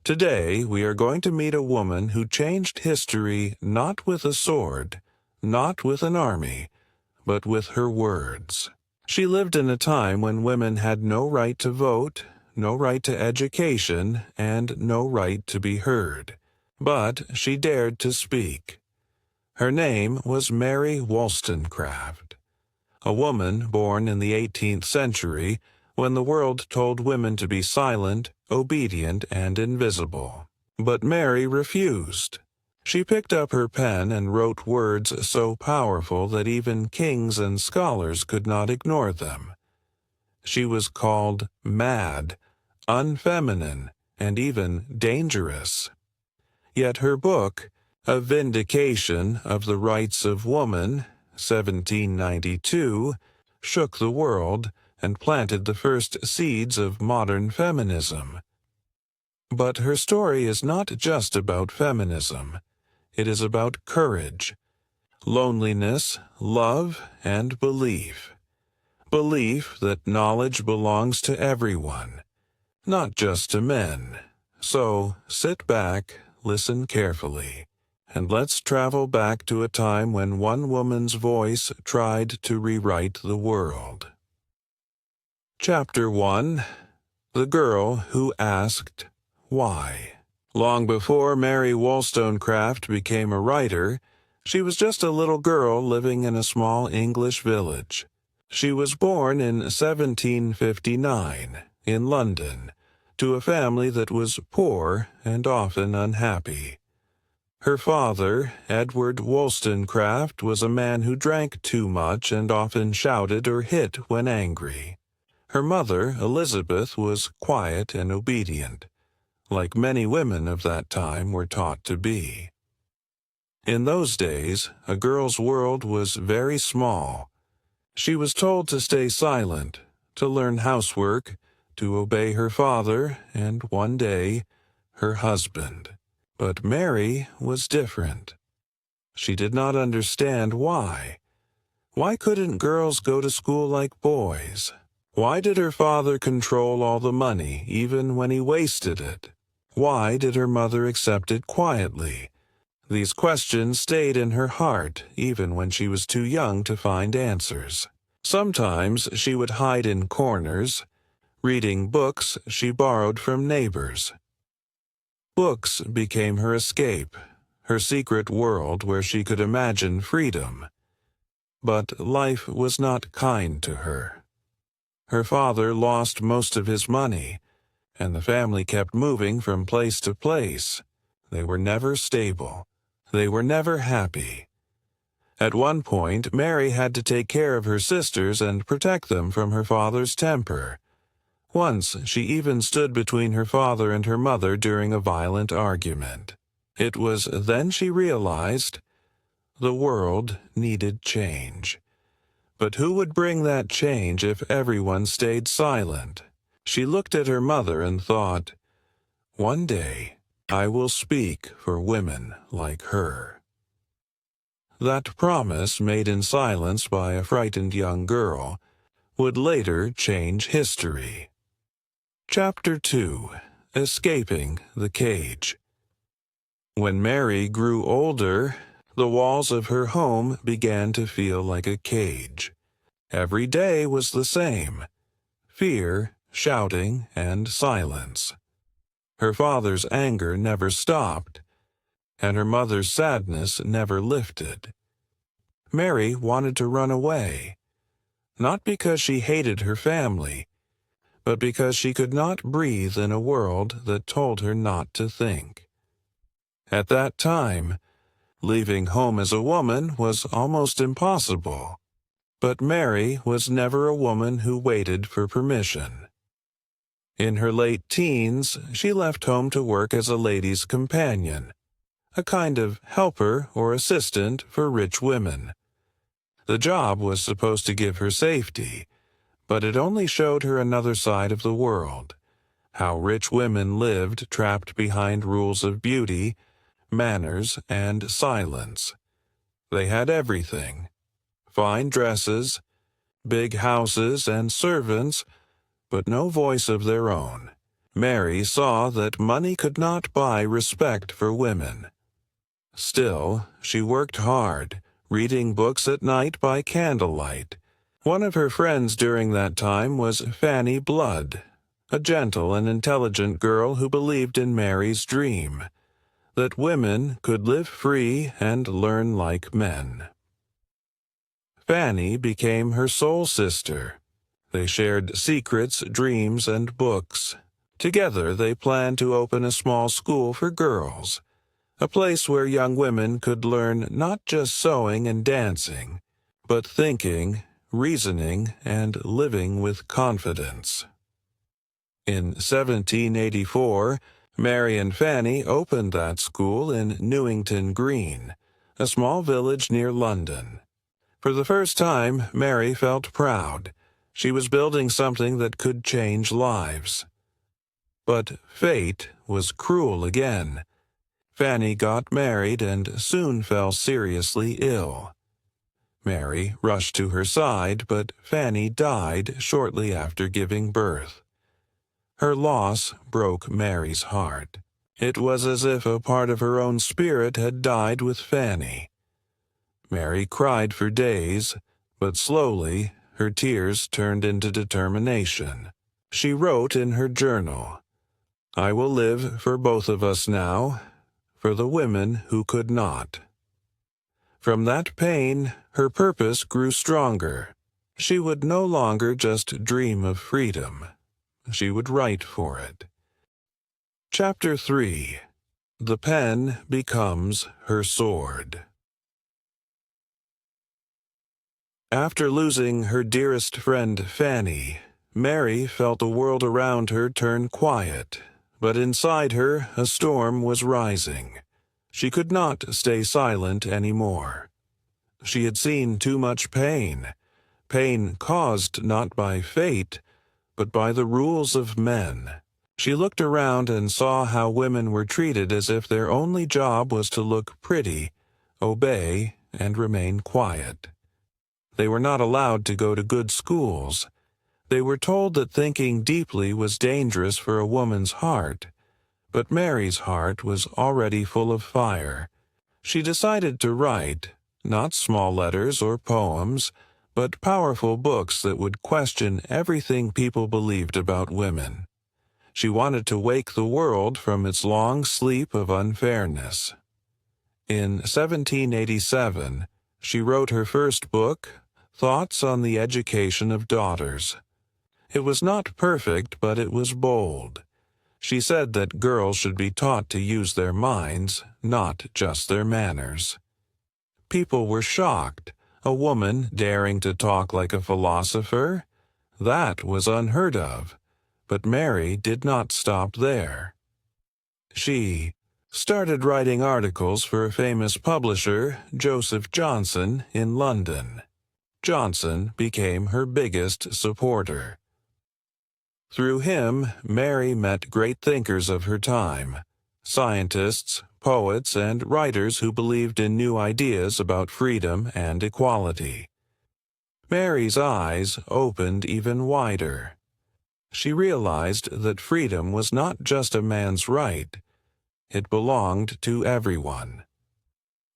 Today, we are going to meet a woman who changed history not with a sword, not with an army, but with her words. She lived in a time when women had no right to vote, no right to education, and no right to be heard. But she dared to speak. Her name was Mary Wollstonecraft, a woman born in the 18th century when the world told women to be silent, obedient, and invisible. But Mary refused. She picked up her pen and wrote words so powerful that even kings and scholars could not ignore them. She was called mad, unfeminine, and even dangerous. Yet her book, A Vindication of the Rights of Woman, 1792, shook the world and planted the first seeds of modern feminism. But her story is not just about feminism. It is about courage, loneliness, love, and belief. Belief that knowledge belongs to everyone, not just to men. So, sit back, listen carefully, and let's travel back to a time when one woman's voice tried to rewrite the world. Chapter 1. The Girl Who Asked Why. Long before Mary Wollstonecraft became a writer, she was just a little girl living in a small English village. She was born in 1759 in London to a family that was poor and often unhappy. Her father, Edward Wollstonecraft, was a man who drank too much and often shouted or hit when angry. Her mother, Elizabeth, was quiet and obedient, like many women of that time were taught to be. In those days, a girl's world was very small. She was told to stay silent, to learn housework, to obey her father, and one day, her husband. But Mary was different. She did not understand why. Why couldn't girls go to school like boys? Why did her father control all the money, even when he wasted it? Why did her mother accept it quietly? These questions stayed in her heart, even when she was too young to find answers. Sometimes she would hide in corners, reading books she borrowed from neighbors. Books became her escape, her secret world where she could imagine freedom. But life was not kind to her. Her father lost most of his money, and the family kept moving from place to place. They were never stable. They were never happy. At one point, Mary had to take care of her sisters and protect them from her father's temper. Once, she even stood between her father and her mother during a violent argument. It was then she realized the world needed change. But who would bring that change if everyone stayed silent? She looked at her mother and thought, one day I will speak for women like her. That promise, made in silence by a frightened young girl, would later change history. Chapter 2. Escaping the Cage. When Mary grew older, the walls of her home began to feel like a cage. Every day was the same: fear, shouting, and silence. Her father's anger never stopped, and her mother's sadness never lifted. Mary wanted to run away, not because she hated her family, but because she could not breathe in a world that told her not to think. At that time, leaving home as a woman was almost impossible. But Mary was never a woman who waited for permission. In her late teens, she left home to work as a lady's companion, a kind of helper or assistant for rich women. The job was supposed to give her safety, but it only showed her another side of the world, how rich women lived trapped behind rules of beauty, manners, and silence. They had everything: fine dresses, big houses, and servants, but no voice of their own, Mary saw that money could not buy respect for women. Still, she worked hard, reading books at night by candlelight. One of her friends during that time was Fanny Blood, a gentle and intelligent girl who believed in Mary's dream, that women could live free and learn like men. Fanny became her soul sister. They shared secrets, dreams, and books. Together they planned to open a small school for girls, a place where young women could learn not just sewing and dancing, but thinking, reasoning, and living with confidence. In 1784, Mary and Fanny opened that school in Newington Green, a small village near London. For the first time, Mary felt proud. She was building something that could change lives. But fate was cruel again. Fanny got married and soon fell seriously ill. Mary rushed to her side, but Fanny died shortly after giving birth. Her loss broke Mary's heart. It was as if a part of her own spirit had died with Fanny. Mary cried for days, but slowly her tears turned into determination. She wrote in her journal, "I will live for both of us now, for the women who could not." From that pain, her purpose grew stronger. She would no longer just dream of freedom. She would write for it. Chapter 3. The Pen Becomes Her Sword. After losing her dearest friend Fanny, Mary felt the world around her turn quiet, but inside her a storm was rising. She could not stay silent anymore. She had seen too much pain caused not by fate, but by the rules of men. She looked around and saw how women were treated as if their only job was to look pretty, obey, and remain quiet. They were not allowed to go to good schools. They were told that thinking deeply was dangerous for a woman's heart. But Mary's heart was already full of fire. She decided to write, not small letters or poems, but powerful books that would question everything people believed about women. She wanted to wake the world from its long sleep of unfairness. In 1787, she wrote her first book, Thoughts on the Education of Daughters. It was not perfect, but it was bold. She said that girls should be taught to use their minds, not just their manners. People were shocked. A woman daring to talk like a philosopher? That was unheard of. But Mary did not stop there. She started writing articles for a famous publisher, Joseph Johnson, in London. Johnson became her biggest supporter. Through him, Mary met great thinkers of her time, scientists, poets, and writers who believed in new ideas about freedom and equality. Mary's eyes opened even wider. She realized that freedom was not just a man's right. It belonged to everyone.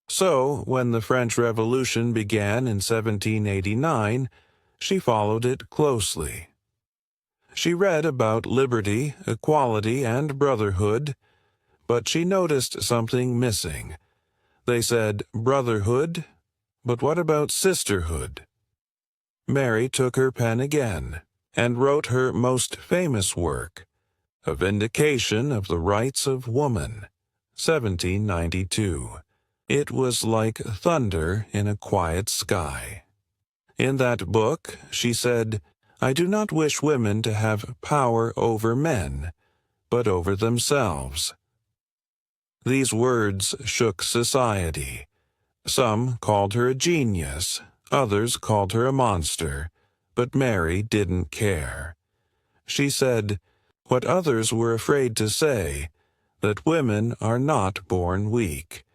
So, when the French Revolution began in 1789, she followed it closely. She read about liberty, equality, and brotherhood, but she noticed something missing. They said brotherhood, but what about sisterhood? Mary took her pen again and wrote her most famous work, A Vindication of the Rights of Woman, 1792. It was like thunder in a quiet sky. In that book, she said, "I do not wish women to have power over men, but over themselves." These words shook society. Some called her a genius, others called her a monster, but Mary didn't care. She said, what others were afraid to say, that women are not born weak.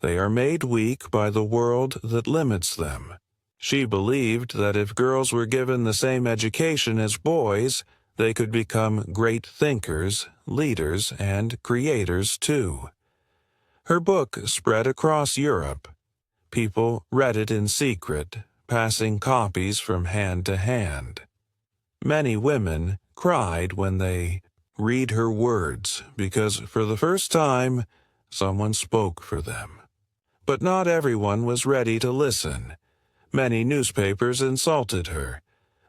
They are made weak by the world that limits them. She believed that if girls were given the same education as boys, They could become great thinkers, leaders, and creators too. Her book spread across Europe. People read it in secret, passing copies from hand to hand. Many women cried when they read her words because for the first time, someone spoke for them. But not everyone was ready to listen. Many newspapers insulted her.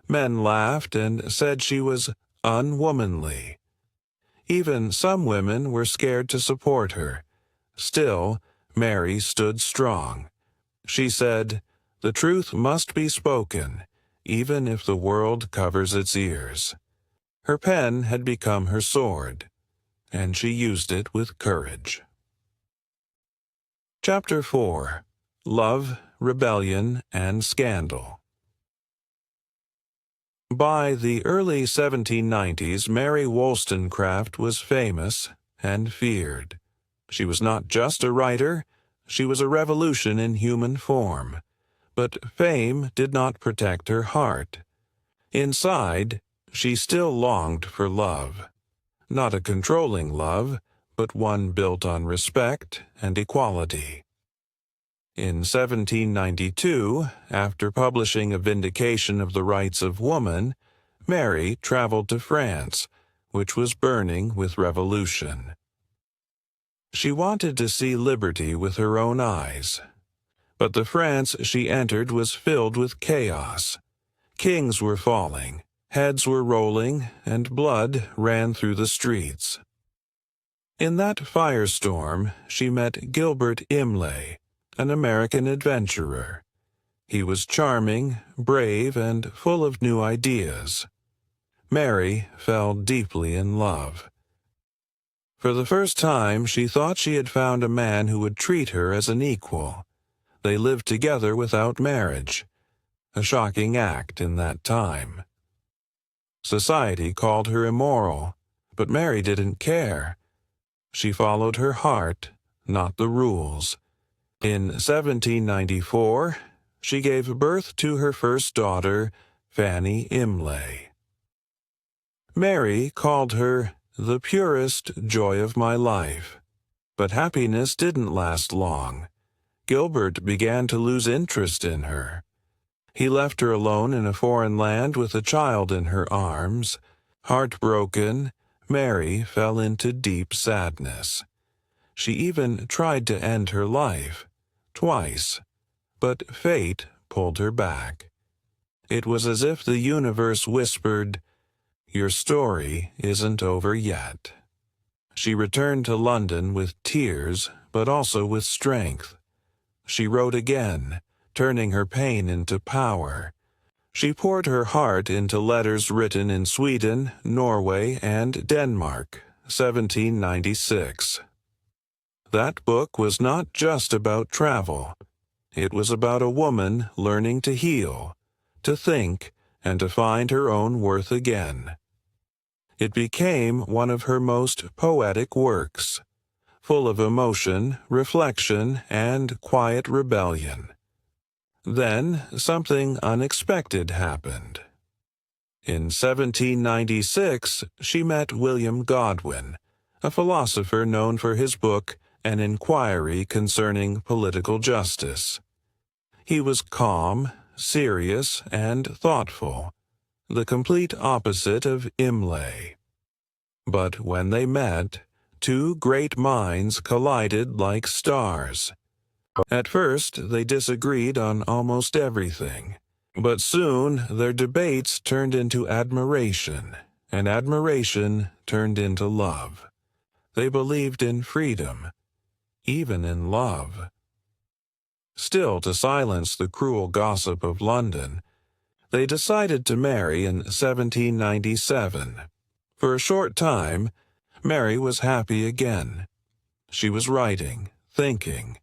Men laughed and said she was unwomanly. Even some women were scared to support her. Still, Mary stood strong. She said, "The truth must be spoken, even if the world covers its ears." Her pen had become her sword, and she used it with courage. Chapter 4. Love, Rebellion, and Scandal. By the early 1790s, Mary Wollstonecraft was famous and feared. She was not just a writer, she was a revolution in human form. But fame did not protect her heart. Inside, she still longed for love. Not a controlling love, but one built on respect and equality. In 1792, after publishing A Vindication of the Rights of Woman, Mary traveled to France, which was burning with revolution. She wanted to see liberty with her own eyes. But the France she entered was filled with chaos. Kings were falling, heads were rolling, and blood ran through the streets. In that firestorm, she met Gilbert Imlay, an American adventurer. He was charming, brave, and full of new ideas. Mary fell deeply in love. For the first time, she thought she had found a man who would treat her as an equal. They lived together without marriage, a shocking act in that time. Society called her immoral, but Mary didn't care. She followed her heart, not the rules. In 1794, she gave birth to her first daughter, Fanny Imlay. Mary called her the purest joy of my life. But happiness didn't last long. Gilbert began to lose interest in her. He left her alone in a foreign land with a child in her arms. Heartbroken, Mary fell into deep sadness. She even tried to end her life, twice, but fate pulled her back. It was as if the universe whispered, "Your story isn't over yet." She returned to London with tears, but also with strength. She wrote again, turning her pain into power. She poured her heart into letters written in Sweden, Norway, and Denmark, 1796. That book was not just about travel. It was about a woman learning to heal, to think, and to find her own worth again. It became one of her most poetic works, full of emotion, reflection, and quiet rebellion. Then something unexpected happened. In 1796, she met William Godwin, a philosopher known for his book, An Inquiry Concerning Political Justice. He was calm, serious, and thoughtful, the complete opposite of Imlay. But when they met, two great minds collided like stars. At first, they disagreed on almost everything, but soon their debates turned into admiration, and admiration turned into love. They believed in freedom, even in love. Still, to silence the cruel gossip of London, they decided to marry in 1797. For a short time, Mary was happy again. She was writing, thinking,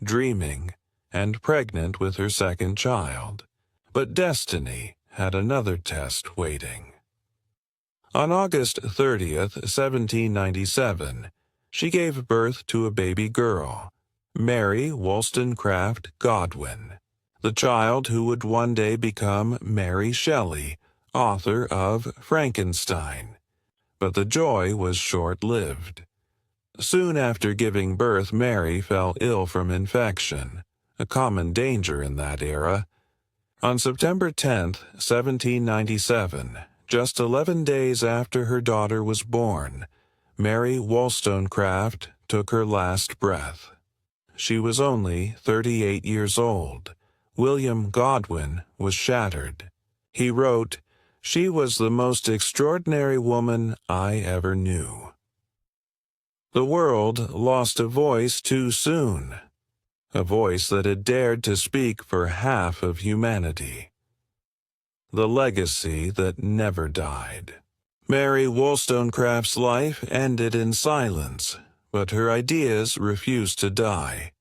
dreaming, and pregnant with her second child. But destiny had another test waiting. On August 30th, 1797, she gave birth to a baby girl, Mary Wollstonecraft Godwin, the child who would one day become Mary Shelley, author of Frankenstein. But the joy was short-lived. Soon after giving birth, Mary fell ill from infection, a common danger in that era. On September 10, 1797, just 11 days after her daughter was born, Mary Wollstonecraft took her last breath. She was only 38 years old. William Godwin was shattered. He wrote, "She was the most extraordinary woman I ever knew." The world lost a voice too soon, a voice that had dared to speak for half of humanity. The legacy that never died. Mary Wollstonecraft's life ended in silence, but her ideas refused to die.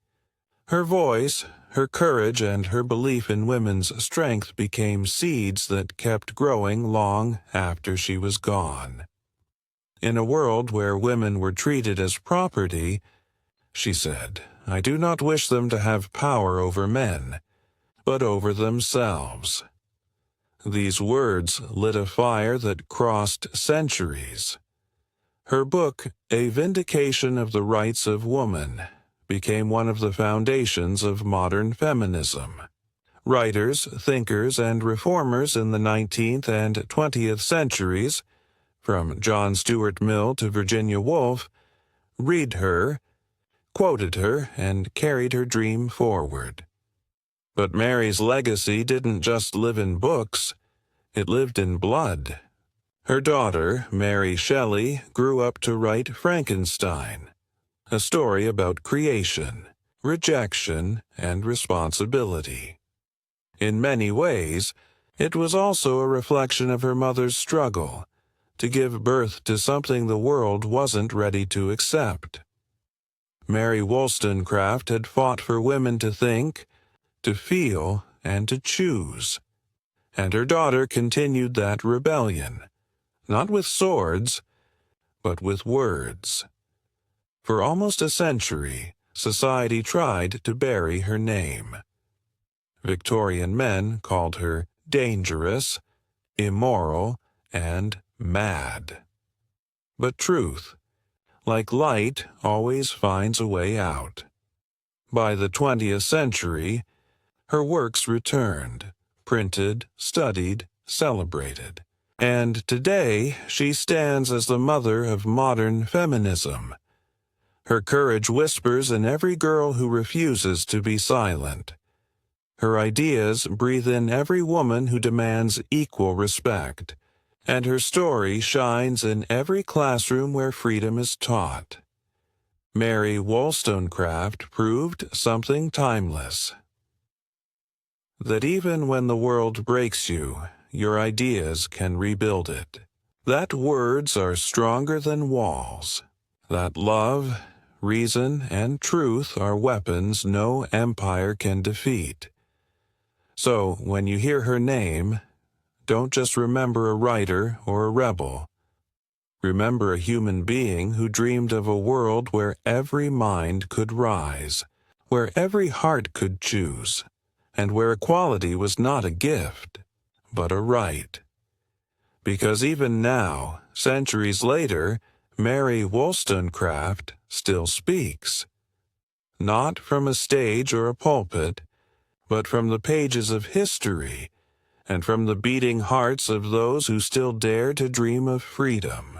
Her voice, her courage, and her belief in women's strength became seeds that kept growing long after she was gone. In a world where women were treated as property, she said, "I do not wish them to have power over men, but over themselves." These words lit a fire that crossed centuries. Her book, A Vindication of the Rights of Woman, became one of the foundations of modern feminism. Writers, thinkers, and reformers in the 19th and 20th centuries, from John Stuart Mill to Virginia Woolf, read her, quoted her, and carried her dream forward. But Mary's legacy didn't just live in books, it lived in blood. Her daughter, Mary Shelley, grew up to write Frankenstein, a story about creation, rejection, and responsibility. In many ways, it was also a reflection of her mother's struggle to give birth to something the world wasn't ready to accept. Mary Wollstonecraft had fought for women to think, to feel, and to choose. And her daughter continued that rebellion, not with swords, but with words. For almost a century, society tried to bury her name. Victorian men called her dangerous, immoral, and mad. But truth, like light, always finds a way out. By the 20th century, her works returned, printed, studied, celebrated. And today, she stands as the mother of modern feminism. Her courage whispers in every girl who refuses to be silent. Her ideas breathe in every woman who demands equal respect. And her story shines in every classroom where freedom is taught. Mary Wollstonecraft proved something timeless. That even when the world breaks you, your ideas can rebuild it. That words are stronger than walls. That love, reason, and truth are weapons no empire can defeat. So, when you hear her name, don't just remember a writer or a rebel. Remember a human being who dreamed of a world where every mind could rise, where every heart could choose, and where equality was not a gift, but a right. Because even now, centuries later, Mary Wollstonecraft still speaks. Not from a stage or a pulpit, but from the pages of history, and from the beating hearts of those who still dare to dream of freedom.